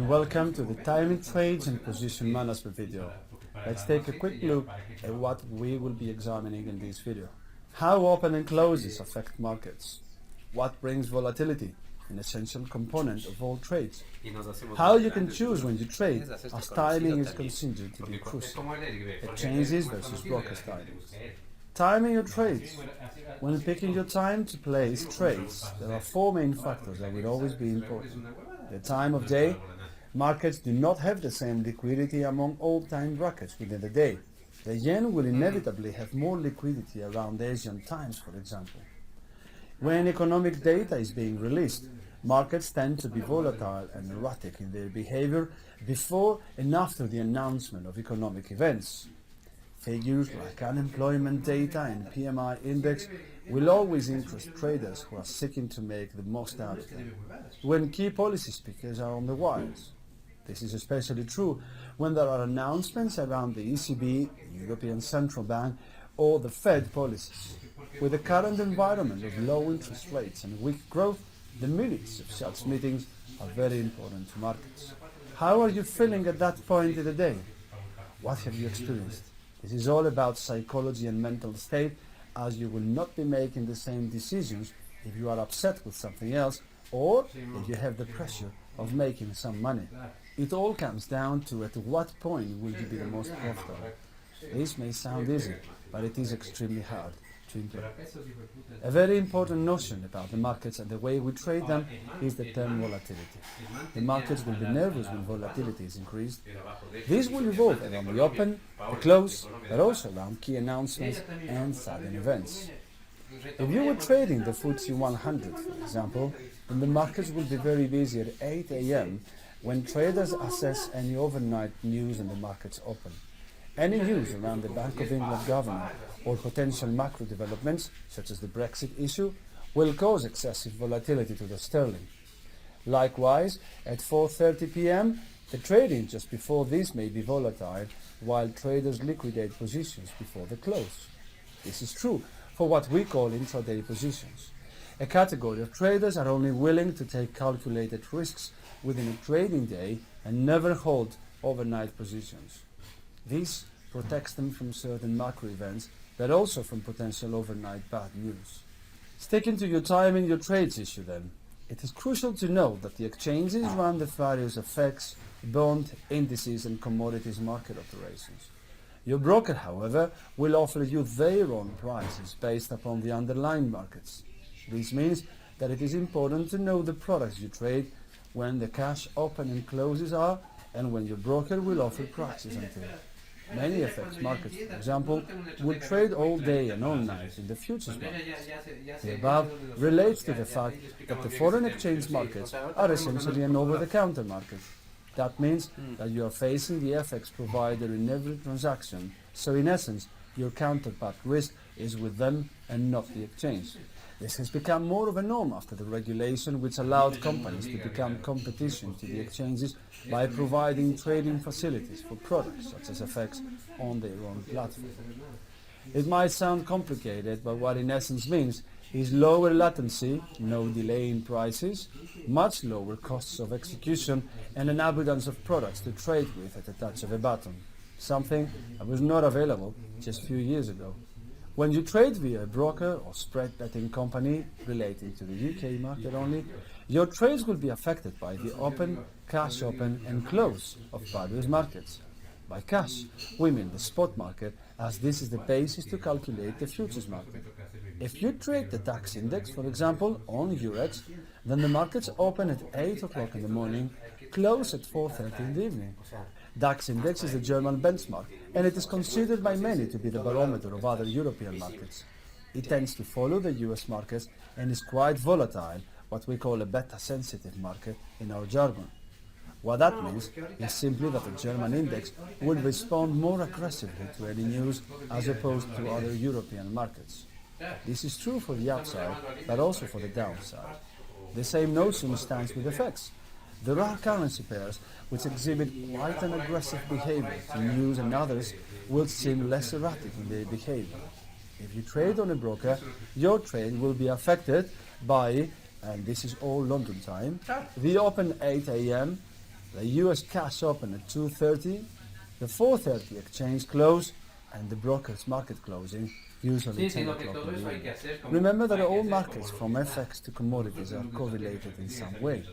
and welcome to the timing trades and position management video. Let's take a quick look at what we will be examining in this video. How open and closes affect markets. What brings volatility, an essential component of all trades. How you can choose when you trade, as timing is considered to be crucial. Exchanges versus brokers timing. Timing your trades. When picking your time to place trades, there are four main factors that will always be important. The time of day. Markets do not have the same liquidity among all time brackets within the day. The yen will inevitably have more liquidity around Asian times, for example. When economic data is being released, markets tend to be volatile and erratic in their behavior before and after the announcement of economic events. Figures like unemployment data and PMI index will always interest traders who are seeking to make the most out of them, when key policy speakers are on the wires. This is especially true when there are announcements around the ECB, the European Central Bank, or the Fed policies. With the current environment of low interest rates and weak growth, the minutes of such meetings are very important to markets. How are you feeling at that point in the day? What have you experienced? This is all about psychology and mental state, as you will not be making the same decisions if you are upset with something else or if you have the pressure of making some money. It all comes down to at what point will you be the most profitable. This may sound easy, but it is extremely hard to implement. A very important notion about the markets and the way we trade them is the term volatility. The markets will be nervous when volatility is increased. This will evolve around the open, the close, but also around key announcements and sudden events. If you were trading the FTSE 100, for example, then the markets will be very busy at 8 a.m. when traders assess any overnight news and the markets open. Any news around the Bank of England government or potential macro developments, such as the Brexit issue, will cause excessive volatility to the sterling. Likewise, at 4:30 p.m., the trading just before this may be volatile, while traders liquidate positions before the close. This is true for what we call intraday positions. A category of traders are only willing to take calculated risks within a trading day and never hold overnight positions. This protects them from certain macro events, but also from potential overnight bad news. Sticking to your timing your trades issue then, it is crucial to note that the exchanges run the various FX, bond, indices and commodities market operations. Your broker, however, will offer you their own prices based upon the underlying markets. This means that it is important to know the products you trade, when the cash open and closes are, and when your broker will offer prices until. Many FX markets, for example, will trade all day and all night in the futures markets. The above relates to the fact that the foreign exchange markets are essentially an over-the-counter market. That means that you are facing the FX provider in every transaction, so in essence, your counterpart risk is with them and not the exchange. This has become more of a norm after the regulation which allowed companies to become competition to the exchanges by providing trading facilities for products such as FX on their own platform. It might sound complicated, but what in essence means is lower latency, no delay in prices, much lower costs of execution, and an abundance of products to trade with at the touch of a button, something that was not available just a few years ago. When you trade via a broker or spread betting company relating to the UK market only, your trades will be affected by the open, cash open and close of various markets. By cash, we mean the spot market, as this is the basis to calculate the futures market. If you trade the DAX index, for example, on Eurex, then the markets open at 8 o'clock in the morning, close at 4:30 in the evening. DAX index is the German benchmark, and it is considered by many to be the barometer of other European markets. It tends to follow the US markets and is quite volatile, what we call a beta-sensitive market in our jargon. What that means is simply that the German index will respond more aggressively to any news as opposed to other European markets. This is true for the upside, but also for the downside. The same notion stands with FX. There are currency pairs which exhibit quite an aggressive behavior to news, and others will seem less erratic in their behavior. If you trade on a broker, your trade will be affected by, and this is all London time, the open 8 a.m. The US cash open at 2:30, the 4:30 exchange close, and the broker's market closing, usually 10 o'clock in the evening. Remember that all markets from FX to commodities are correlated in some way.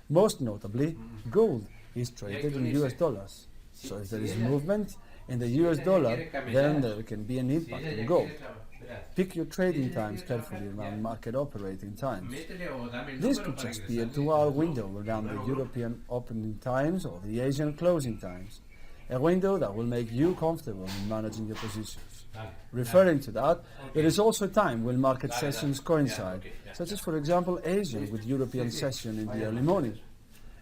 Most notably, gold is traded in US dollars. So if there is movement in the US dollar, then there can be an impact on gold. Pick your trading times carefully around market operating times. This could just be a 2-hour window around the European opening times or the Asian closing times. A window that will make you comfortable in managing your positions. Referring to that, there is also a time when market sessions coincide, such as for example Asian with European session in the early morning.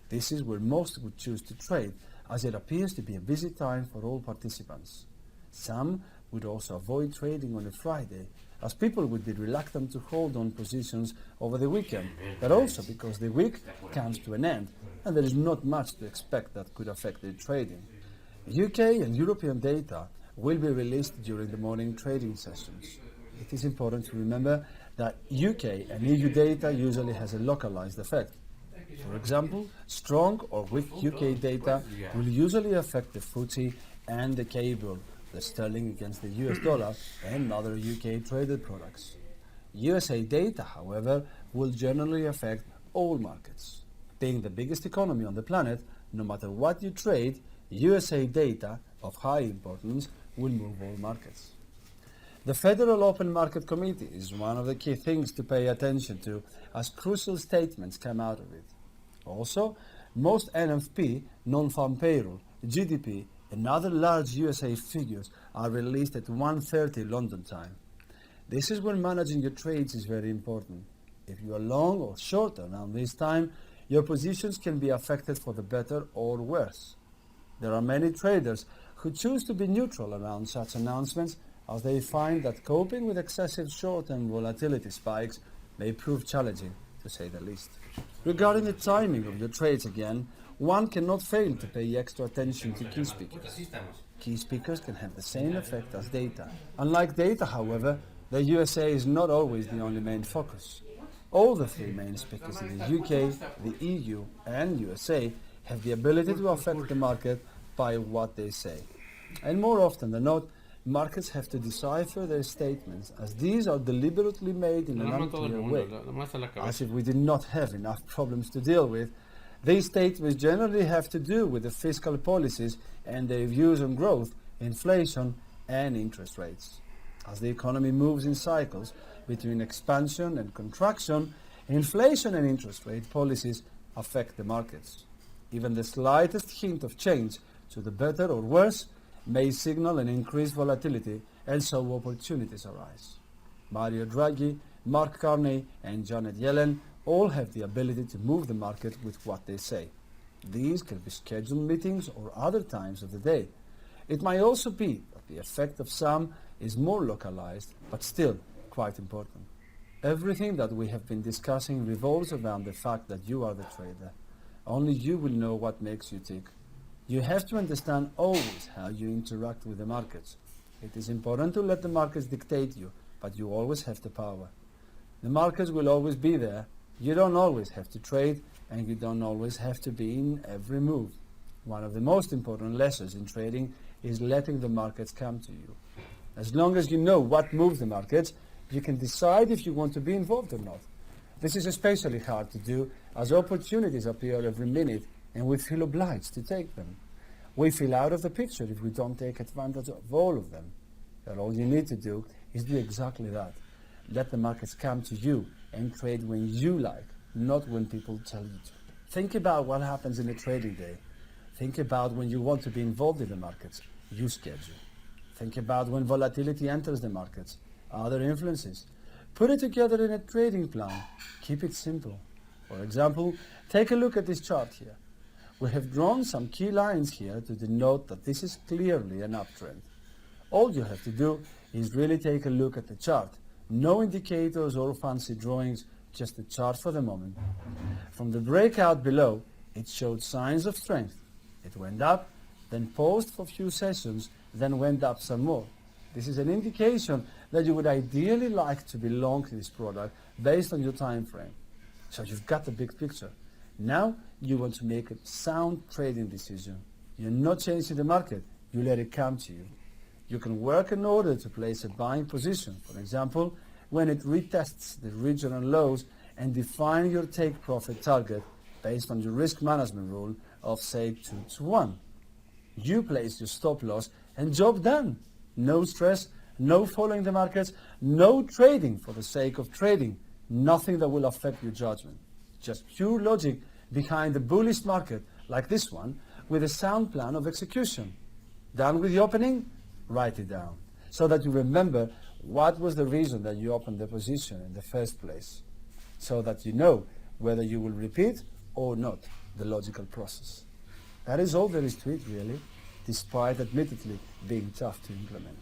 This is where most would choose to trade, as it appears to be a busy time for all participants. Some would also avoid trading on a Friday, as people would be reluctant to hold on positions over the weekend, but also because the week comes to an end and there is not much to expect that could affect their trading. UK and European data will be released during the morning trading sessions. It is important to remember that UK and EU data usually has a localized effect. For example, strong or weak UK data will usually affect the FTSE and the cable, the sterling against the US dollar and other UK traded products. USA data, however, will generally affect all markets. Being the biggest economy on the planet, no matter what you trade, USA data of high importance will move all markets. The Federal Open Market Committee is one of the key things to pay attention to, as crucial statements come out of it. Also, most NFP, non-farm payroll, GDP, and other large USA figures are released at 1:30 London time. This is when managing your trades is very important. If you are long or short around this time, your positions can be affected for the better or worse. There are many traders who choose to be neutral around such announcements, as they find that coping with excessive short-term volatility spikes may prove challenging, to say the least. Regarding the timing of the trades again, one cannot fail to pay extra attention to key speakers. Key speakers can have the same effect as data. Unlike data, however, the USA is not always the only main focus. All the three main speakers in the UK, the EU and USA have the ability to affect the market by what they say. And more often than not, markets have to decipher their statements, as these are deliberately made in an unclear way. As if we did not have enough problems to deal with, these statements generally have to do with the fiscal policies and their views on growth, inflation, and interest rates. As the economy moves in cycles between expansion and contraction, inflation and interest rate policies affect the markets. Even the slightest hint of change to the better or worse may signal an increased volatility, and so opportunities arise. Mario Draghi, Mark Carney, and Janet Yellen all have the ability to move the market with what they say. These can be scheduled meetings or other times of the day. It might also be that the effect of some is more localized, but still quite important. Everything that we have been discussing revolves around the fact that you are the trader. Only you will know what makes you tick. You have to understand always how you interact with the markets. It is important to let the markets dictate you, but you always have the power. The markets will always be there. You don't always have to trade, and you don't always have to be in every move. One of the most important lessons in trading is letting the markets come to you. As long as you know what moves the markets, you can decide if you want to be involved or not. This is especially hard to do, as opportunities appear every minute and we feel obliged to take them. We feel out of the picture if we don't take advantage of all of them. But all you need to do is do exactly that. Let the markets come to you and trade when you like, not when people tell you to. Think about what happens in a trading day. Think about when you want to be involved in the markets. You schedule. Think about when volatility enters the markets, other influences. Put it together in a trading plan. Keep it simple. For example, take a look at this chart here. We have drawn some key lines here to denote that this is clearly an uptrend. All you have to do is really take a look at the chart. No indicators or fancy drawings, just the chart for the moment. From the breakout below, it showed signs of strength. It went up, then paused for a few sessions, then went up some more. This is an indication that you would ideally like to be long this product based on your time frame. So you've got the big picture. Now you want to make a sound trading decision. You're not changing the market, you let it come to you. You can work in order to place a buying position, for example, when it retests the regional lows, and define your take profit target based on your risk management rule of, say, 2 to 1. You place your stop loss and job done. No stress, no following the markets, no trading for the sake of trading. Nothing that will affect your judgment. Just pure logic behind the bullish market like this one, with a sound plan of execution. Done with the opening? Write it down so that you remember what was the reason that you opened the position in the first place, so that you know whether you will repeat or not the logical process. That is all there is to it, really, despite admittedly being tough to implement.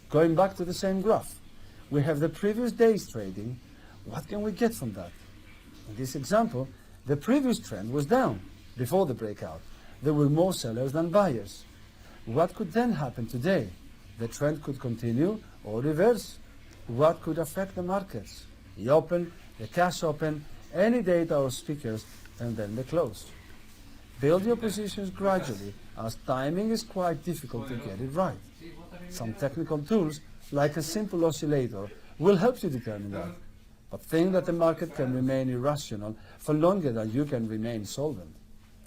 Going back to the same graph, we have the previous day's trading. What can we get from that? In this example, the previous trend was down before the breakout. There were more sellers than buyers. What could then happen today? The trend could continue or reverse. What could affect the markets? The open, the cash open, any data or speakers, and then the close. Build your positions gradually, as timing is quite difficult to get it right. Some technical tools, like a simple oscillator, will help you determine that. But think that the market can remain irrational for longer than you can remain solvent.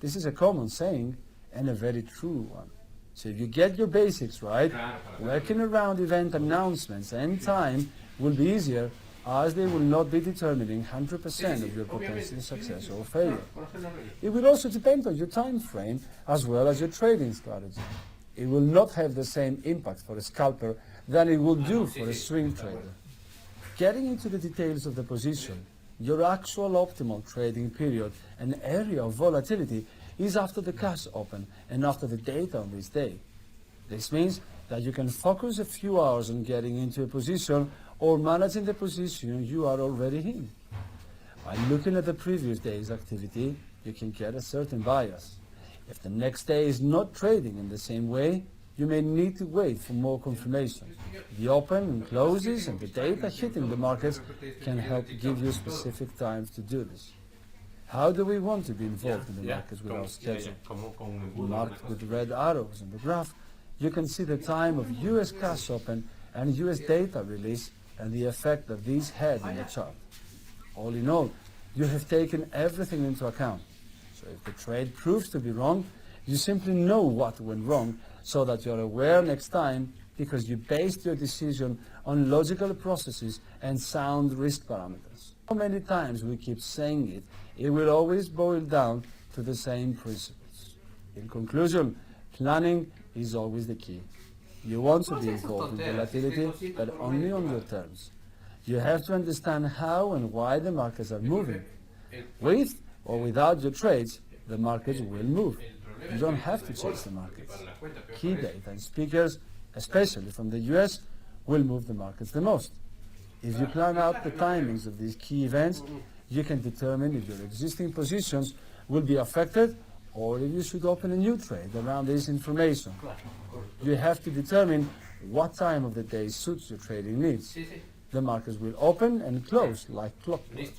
This is a common saying and a very true one. So if you get your basics right, working around event announcements and time will be easier, as they will not be determining 100% of your potential success or failure. It will also depend on your time frame as well as your trading strategy. It will not have the same impact for a scalper than it will do for a swing trader. Getting into the details of the position, your actual optimal trading period and area of volatility is after the cash open and after the data on this day. This means that you can focus a few hours on getting into a position or managing the position you are already in. By looking at the previous day's activity, you can get a certain bias. If the next day is not trading in the same way, you may need to wait for more confirmation. The open and closes and the data hitting the markets can help give you specific times to do this. How do we want to be involved in the markets with our schedule? Marked with red arrows in the graph, you can see the time of US cash open and US data release and the effect that these had in the chart. All in all, you have taken everything into account. So if the trade proves to be wrong, you simply know what went wrong so that you're aware next time, because you based your decision on logical processes and sound risk parameters. How many times we keep saying it, it will always boil down to the same principles. In conclusion, planning is always the key. You want to be involved in volatility, but only on your terms. You have to understand how and why the markets are moving. With or without your trades, the markets will move. You don't have to chase the markets. Key data and speakers, especially from the US, will move the markets the most. If you plan out the timings of these key events, you can determine if your existing positions will be affected or if you should open a new trade around this information. You have to determine what time of the day suits your trading needs. The markets will open and close like clockwork.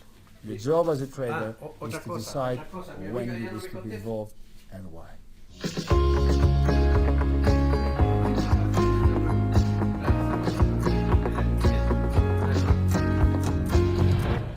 Your job as a trader is to decide when you wish to be involved and why.